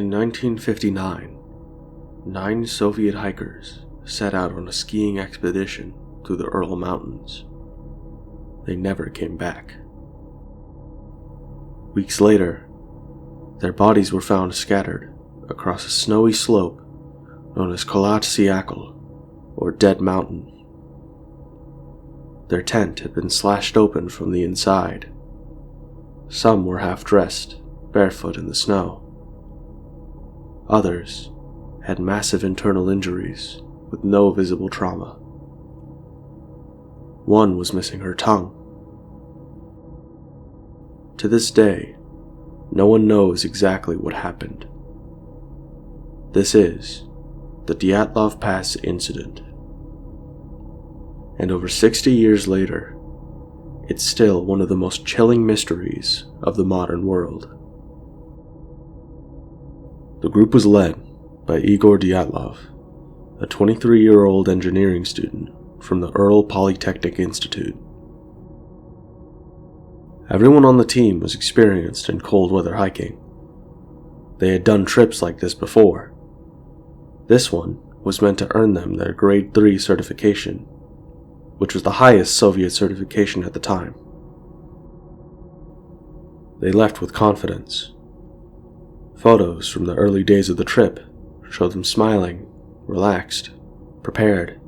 In 1959, 9 Soviet hikers set out on a skiing expedition through the Ural Mountains. They never came back. Weeks later, their bodies were found scattered across a snowy slope known as Syakhl, or Dead Mountain. Their tent had been slashed open from the inside. Some were half-dressed, barefoot in the snow. Others had massive internal injuries with no visible trauma. One was missing her tongue. To this day, no one knows exactly what happened. This is the Dyatlov Pass incident. And over 60 years later, it's still one of the most chilling mysteries of the modern world. The group was led by Igor Dyatlov, a 23-year-old engineering student from the Ural Polytechnic Institute. Everyone on the team was experienced in cold weather hiking. They had done trips like this before. This one was meant to earn them their Grade 3 certification, which was the highest Soviet certification at the time. They left with confidence. Photos from the early days of the trip showed them smiling, relaxed, prepared.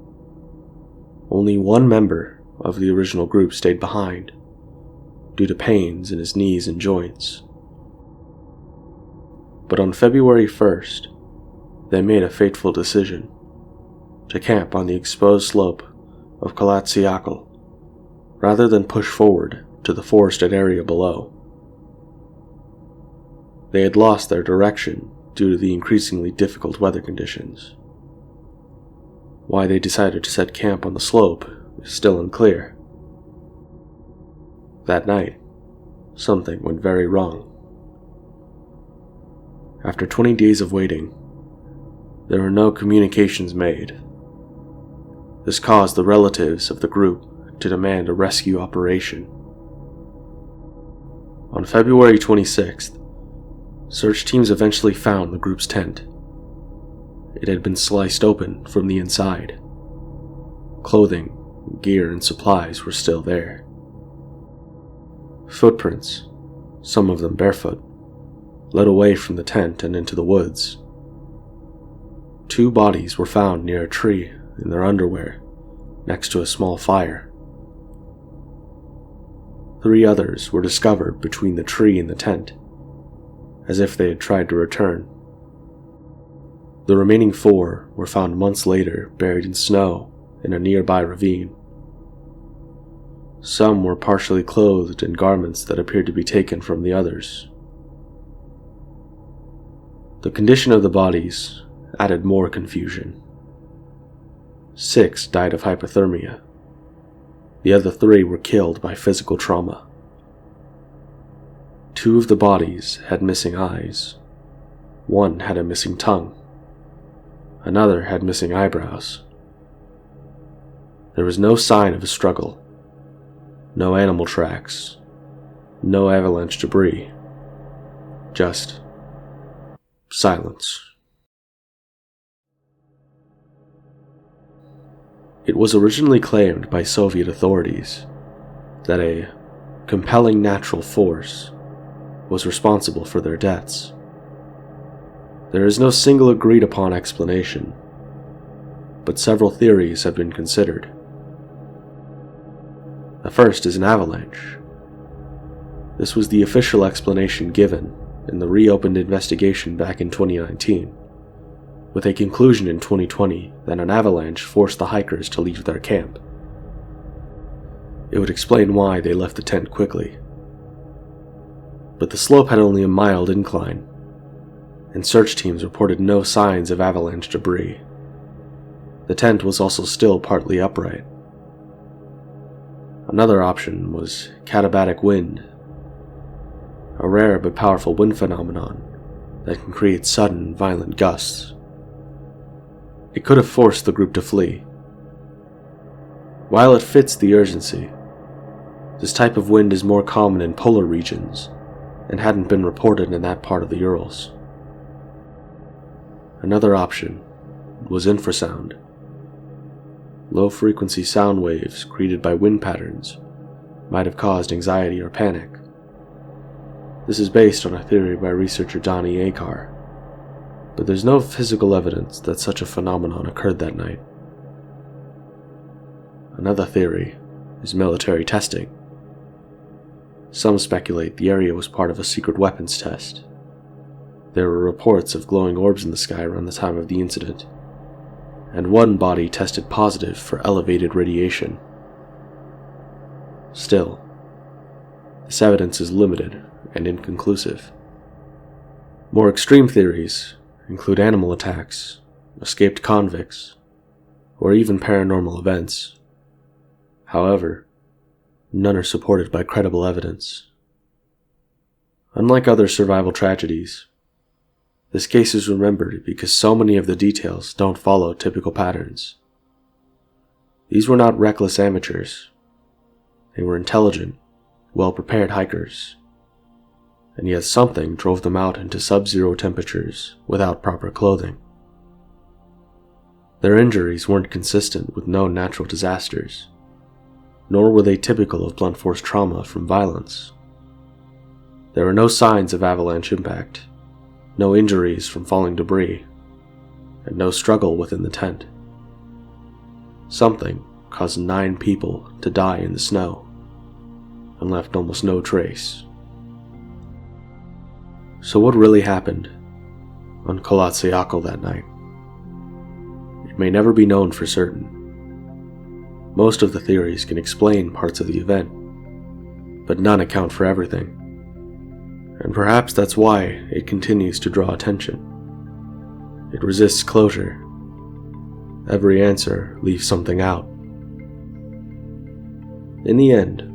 Only one member of the original group stayed behind, due to pains in his knees and joints. But on February 1st, they made a fateful decision to camp on the exposed slope of Syakhl, rather than push forward to the forested area below. They had lost their direction due to the increasingly difficult weather conditions. Why they decided to set camp on the slope is still unclear. That night, something went very wrong. After 20 days of waiting, there were no communications made. This caused the relatives of the group to demand a rescue operation. On February 26th, search teams eventually found the group's tent. It had been sliced open from the inside. Clothing, gear, and supplies were still there. Footprints, some of them barefoot, led away from the tent and into the woods. 2 bodies were found near a tree in their underwear, next to a small fire. 3 others were discovered between the tree and the tent, as if they had tried to return. The remaining 4 were found months later buried in snow in a nearby ravine. Some were partially clothed in garments that appeared to be taken from the others. The condition of the bodies added more confusion. 6 died of hypothermia. The other 3 were killed by physical trauma. 2 of the bodies had missing eyes. 1 had a missing tongue. Another had missing eyebrows. There was no sign of a struggle. No animal tracks. No avalanche debris. Just silence. It was originally claimed by Soviet authorities that a compelling natural force was responsible for their deaths. There is no single agreed upon explanation, but several theories have been considered. The first is an avalanche. This was the official explanation given in the reopened investigation back in 2019, with a conclusion in 2020 that an avalanche forced the hikers to leave their camp. It would explain why they left the tent quickly. But the slope had only a mild incline, and search teams reported no signs of avalanche debris. The tent was also still partly upright. Another option was katabatic wind, a rare but powerful wind phenomenon that can create sudden, violent gusts. It could have forced the group to flee. While it fits the urgency, this type of wind is more common in polar regions and hadn't been reported in that part of the Urals. Another option was infrasound. Low-frequency sound waves created by wind patterns might have caused anxiety or panic. This is based on a theory by researcher Donnie Akar, but there's no physical evidence that such a phenomenon occurred that night. Another theory is military testing. Some speculate the area was part of a secret weapons test. There were reports of glowing orbs in the sky around the time of the incident, and one body tested positive for elevated radiation. Still, this evidence is limited and inconclusive. More extreme theories include animal attacks, escaped convicts, or even paranormal events. However, none are supported by credible evidence. Unlike other survival tragedies, this case is remembered because so many of the details don't follow typical patterns. These were not reckless amateurs. They were intelligent, well-prepared hikers, and yet something drove them out into sub-zero temperatures without proper clothing. Their injuries weren't consistent with known natural disasters, nor were they typical of blunt force trauma from violence. There were no signs of avalanche impact, no injuries from falling debris, and no struggle within the tent. Something caused 9 people to die in the snow and left almost no trace. So what really happened on Kholat Syakhl that night? It may never be known for certain. Most of the theories can explain parts of the event, but none account for everything. And perhaps that's why it continues to draw attention. It resists closure. Every answer leaves something out. In the end,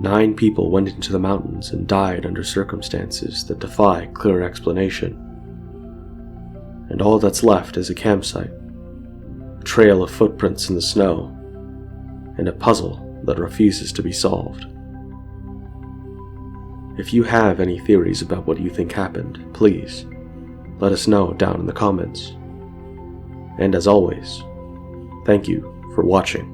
9 people went into the mountains and died under circumstances that defy clear explanation. And all that's left is a campsite, a trail of footprints in the snow, and a puzzle that refuses to be solved. If you have any theories about what you think happened, please let us know down in the comments. And as always, thank you for watching.